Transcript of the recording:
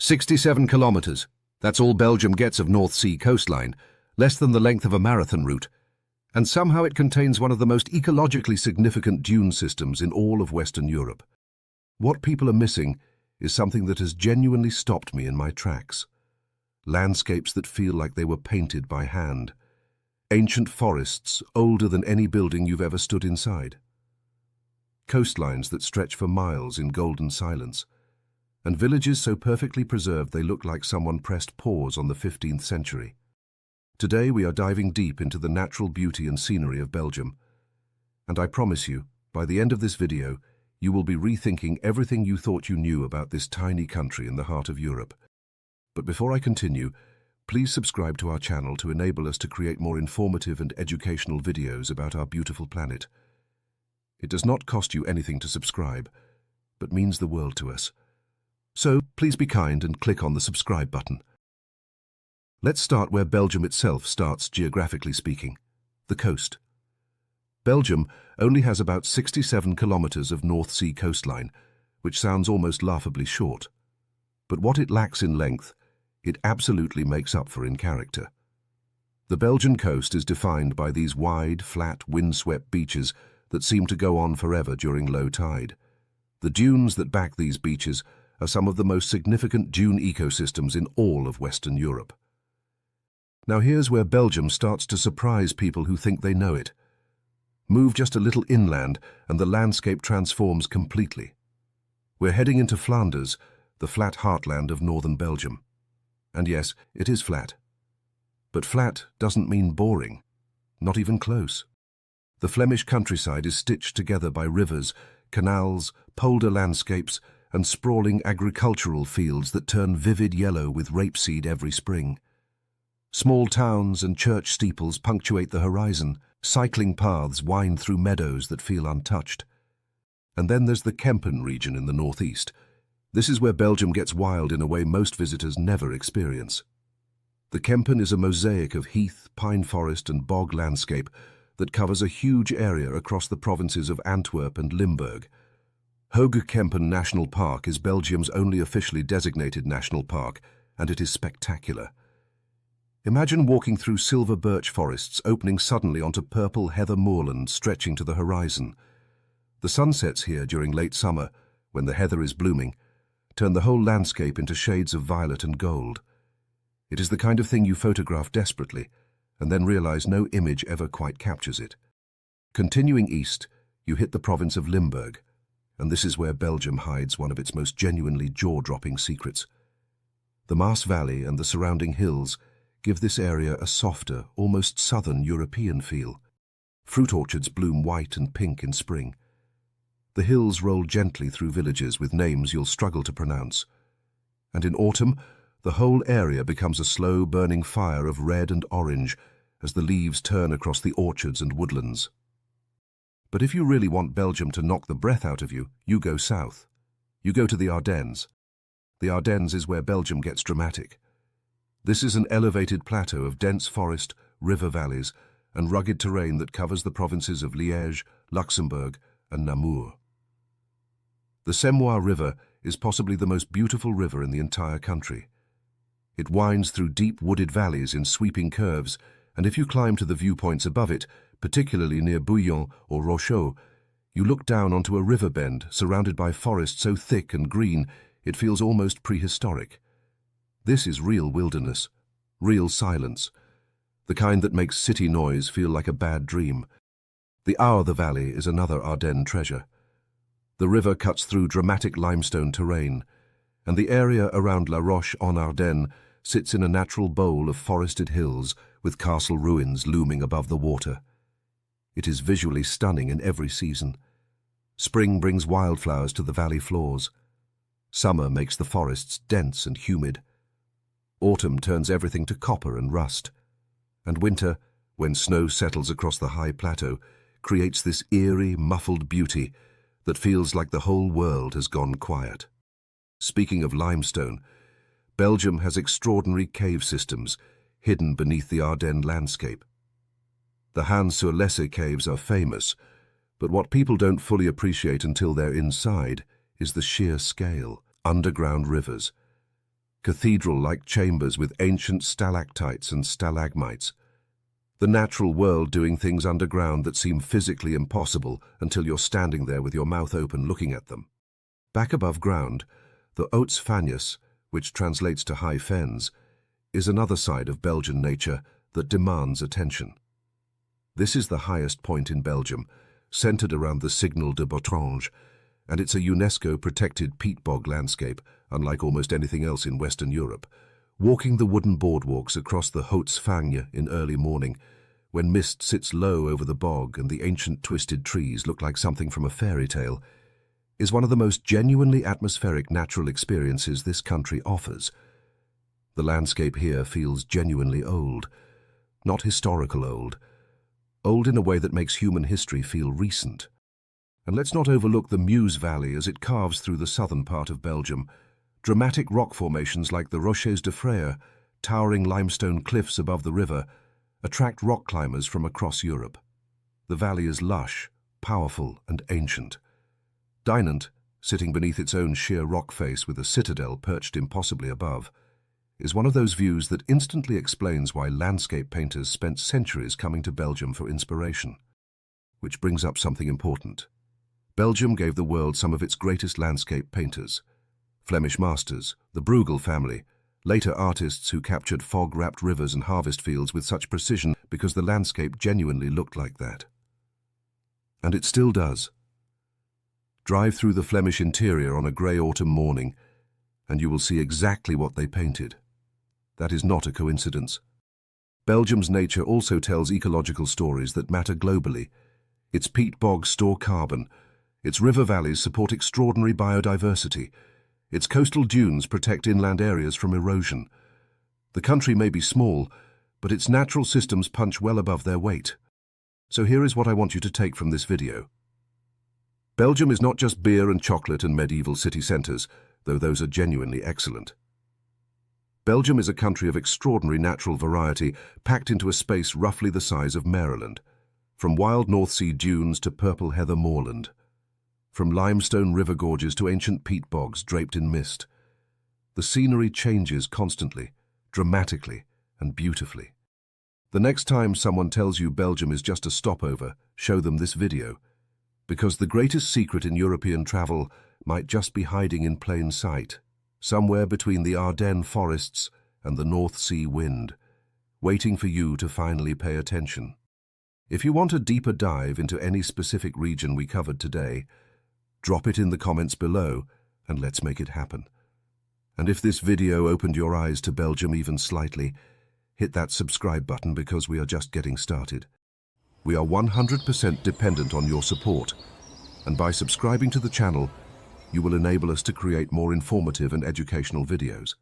67 kilometres. That's all Belgium gets of North Sea coastline, less than the length of a marathon route. And somehow it contains one of the most ecologically significant dune systems in all of Western Europe. What people are missing is something that has genuinely stopped me in my tracks. Landscapes that feel like they were painted by hand. Ancient forests older than any building you've ever stood inside. Coastlines that stretch for miles in golden silence. And villages so perfectly preserved they look like someone pressed pause on the 15th century. Today we are diving deep into the natural beauty and scenery of Belgium. And I promise you, by the end of this video, you will be rethinking everything you thought you knew about this tiny country in the heart of Europe. But before I continue, please subscribe to our channel to enable us to create more informative and educational videos about our beautiful planet. It does not cost you anything to subscribe, but means the world to us. So please be kind and click on the subscribe button. Let's start where Belgium itself starts, geographically speaking, the coast. Belgium only has about 67 kilometres of North Sea coastline, which sounds almost laughably short. But what it lacks in length, it absolutely makes up for in character. The Belgian coast is defined by these wide, flat, windswept beaches that seem to go on forever during low tide. The dunes that back these beaches are some of the most significant dune ecosystems in all of Western Europe. Now here's where Belgium starts to surprise people who think they know it. Move just a little inland and the landscape transforms completely. We're heading into Flanders, the flat heartland of northern Belgium. And yes, it is flat. But flat doesn't mean boring, not even close. The Flemish countryside is stitched together by rivers, canals, polder landscapes, and sprawling agricultural fields that turn vivid yellow with rapeseed every spring. Small towns and church steeples punctuate the horizon. Cycling paths wind through meadows that feel untouched. And then there's the Kempen region in the northeast. This is where Belgium gets wild in a way most visitors never experience. The Kempen is a mosaic of heath, pine forest and bog landscape that covers a huge area across the provinces of Antwerp and Limburg. Hoge Kempen National Park is Belgium's only officially designated national park, and it is spectacular. Imagine walking through silver birch forests opening suddenly onto purple heather moorland stretching to the horizon. The sunsets here during late summer, when the heather is blooming, turn the whole landscape into shades of violet and gold. It is the kind of thing you photograph desperately, and then realize no image ever quite captures it. Continuing east, you hit the province of Limburg, and this is where Belgium hides one of its most genuinely jaw-dropping secrets. The Maas Valley and the surrounding hills give this area a softer, almost southern European feel. Fruit orchards bloom white and pink in spring. The hills roll gently through villages with names you'll struggle to pronounce. And in autumn, the whole area becomes a slow burning fire of red and orange as the leaves turn across the orchards and woodlands. But if you really want Belgium to knock the breath out of you, you go south. You go to the Ardennes. The Ardennes is where Belgium gets dramatic. This is an elevated plateau of dense forest, river valleys, and rugged terrain that covers the provinces of Liège, Luxembourg, and Namur. The Semois River is possibly the most beautiful river in the entire country. It winds through deep wooded valleys in sweeping curves, and if you climb to the viewpoints above it, particularly near Bouillon or Rocheau, you look down onto a river bend surrounded by forest so thick and green it feels almost prehistoric. This is real wilderness, real silence, the kind that makes city noise feel like a bad dream. The Our Valley is another Ardennes treasure. The river cuts through dramatic limestone terrain, and the area around La Roche-en-Ardenne sits in a natural bowl of forested hills with castle ruins looming above the water. It is visually stunning in every season. Spring brings wildflowers to the valley floors. Summer makes the forests dense and humid. Autumn turns everything to copper and rust. And winter, when snow settles across the high plateau, creates this eerie, muffled beauty that feels like the whole world has gone quiet. Speaking of limestone, Belgium has extraordinary cave systems hidden beneath the Ardennes landscape. The Hans-sur-Lesse caves are famous, but what people don't fully appreciate until they're inside is the sheer scale. Underground rivers, cathedral-like chambers with ancient stalactites and stalagmites. The natural world doing things underground that seem physically impossible until you're standing there with your mouth open looking at them. Back above ground, the Hautes Fagnes, which translates to high fens, is another side of Belgian nature that demands attention. This is the highest point in Belgium, centered around the Signal de Botrange, and it's a UNESCO-protected peat bog landscape, unlike almost anything else in Western Europe. Walking the wooden boardwalks across the Hautes Fagnes in early morning, when mist sits low over the bog and the ancient twisted trees look like something from a fairy tale, is one of the most genuinely atmospheric natural experiences this country offers. The landscape here feels genuinely old, not historical old in a way that makes human history feel recent. And let's not overlook the Meuse Valley as it carves through the southern part of Belgium. Dramatic rock formations like the Rochers de Frères, towering limestone cliffs above the river, attract rock climbers from across Europe. The valley is lush, powerful, and ancient. Dinant, sitting beneath its own sheer rock face with a citadel perched impossibly above, is one of those views that instantly explains why landscape painters spent centuries coming to Belgium for inspiration. Which brings up something important. Belgium gave the world some of its greatest landscape painters. Flemish masters, the Bruegel family, later artists who captured fog-wrapped rivers and harvest fields with such precision because the landscape genuinely looked like that. And it still does. Drive through the Flemish interior on a grey autumn morning, and you will see exactly what they painted. That is not a coincidence. Belgium's nature also tells ecological stories that matter globally. Its peat bogs store carbon, its river valleys support extraordinary biodiversity, its coastal dunes protect inland areas from erosion. The country may be small, but its natural systems punch well above their weight. So here is what I want you to take from this video. Belgium is not just beer and chocolate and medieval city centres, though those are genuinely excellent. Belgium is a country of extraordinary natural variety, packed into a space roughly the size of Maryland, from wild North Sea dunes to purple heather moorland, from limestone river gorges to ancient peat bogs draped in mist. The scenery changes constantly, dramatically, and beautifully. The next time someone tells you Belgium is just a stopover, show them this video, because the greatest secret in European travel might just be hiding in plain sight, somewhere between the Ardennes forests and the North Sea wind, waiting for you to finally pay attention. If you want a deeper dive into any specific region we covered today, drop it in the comments below and let's make it happen. And if this video opened your eyes to Belgium even slightly, hit that subscribe button because we are just getting started. We are 100% dependent on your support, and by subscribing to the channel, you will enable us to create more informative and educational videos.